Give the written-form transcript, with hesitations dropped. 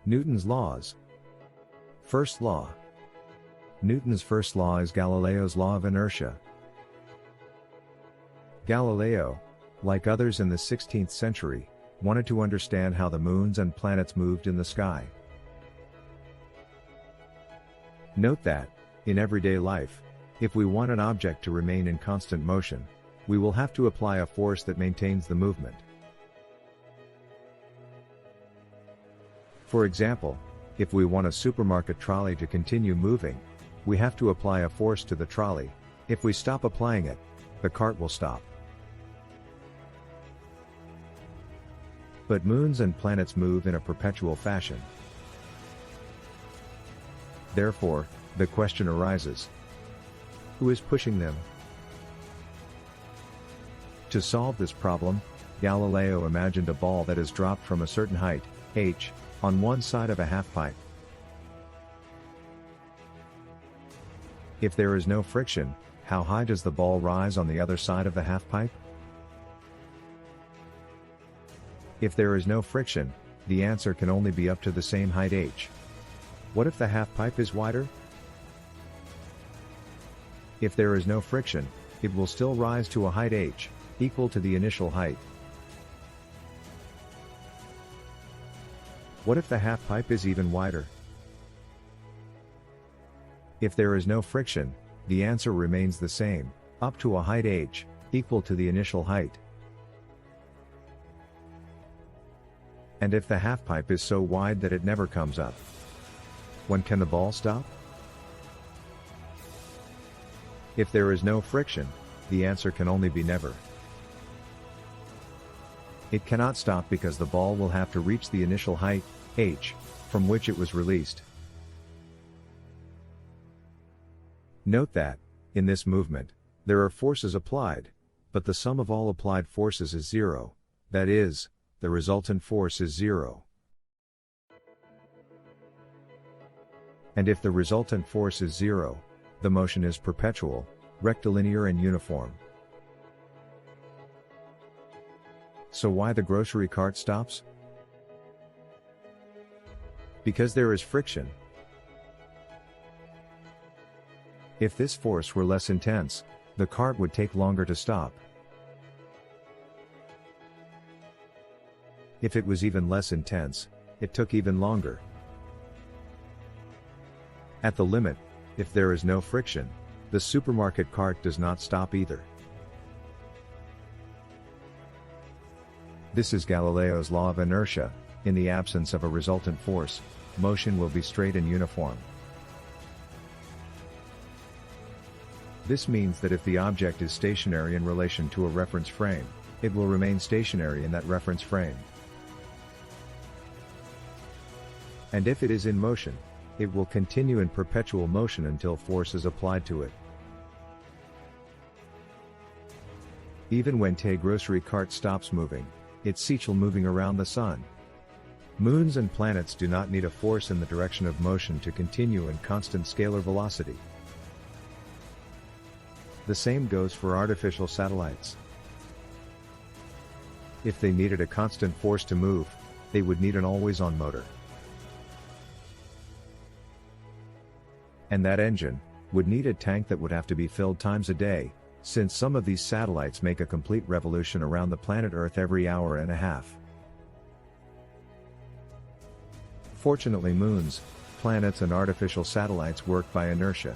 Newton's laws. First law. Newton's first law is Galileo's law of inertia. Galileo, like others in the 16th century, wanted to understand how the moons and planets moved in the sky. Note that, in everyday life, if we want an object to remain in constant motion, we will have to apply a force that maintains the movement. For example, if we want a supermarket trolley to continue moving, we have to apply a force to the trolley. If we stop applying it, the cart will stop. But moons and planets move in a perpetual fashion. Therefore, the question arises: who is pushing them? To solve this problem, Galileo imagined a ball that is dropped from a certain height, h, on one side of a half-pipe. If there is no friction, how high does the ball rise on the other side of the half-pipe? If there is no friction, the answer can only be up to the same height h. What if the half-pipe is wider? If there is no friction, it will still rise to a height h, equal to the initial height. What if the half-pipe is even wider? If there is no friction, the answer remains the same, up to a height h, equal to the initial height. And if the half-pipe is so wide that it never comes up, when can the ball stop? If there is no friction, the answer can only be never. It cannot stop because the ball will have to reach the initial height, h, from which it was released. Note that, in this movement, there are forces applied, but the sum of all applied forces is zero, that is, the resultant force is zero. And if the resultant force is zero, the motion is perpetual, rectilinear and uniform. So why the grocery cart stops? Because there is friction. If this force were less intense, the cart would take longer to stop. If it was even less intense, it took even longer. At the limit, if there is no friction, the supermarket cart does not stop either. This is Galileo's law of inertia. In the absence of a resultant force, motion will be straight and uniform. This means that if the object is stationary in relation to a reference frame, it will remain stationary in that reference frame. And if it is in motion, it will continue in perpetual motion until force is applied to it. Even when the grocery cart stops moving, it's still moving around the sun. Moons and planets do not need a force in the direction of motion to continue in constant scalar velocity. The same goes for artificial satellites. If they needed a constant force to move, they would need an always-on motor. And that engine would need a tank that would have to be filled times a day, since some of these satellites make a complete revolution around the planet Earth every hour and a half. Fortunately, moons, planets and artificial satellites work by inertia.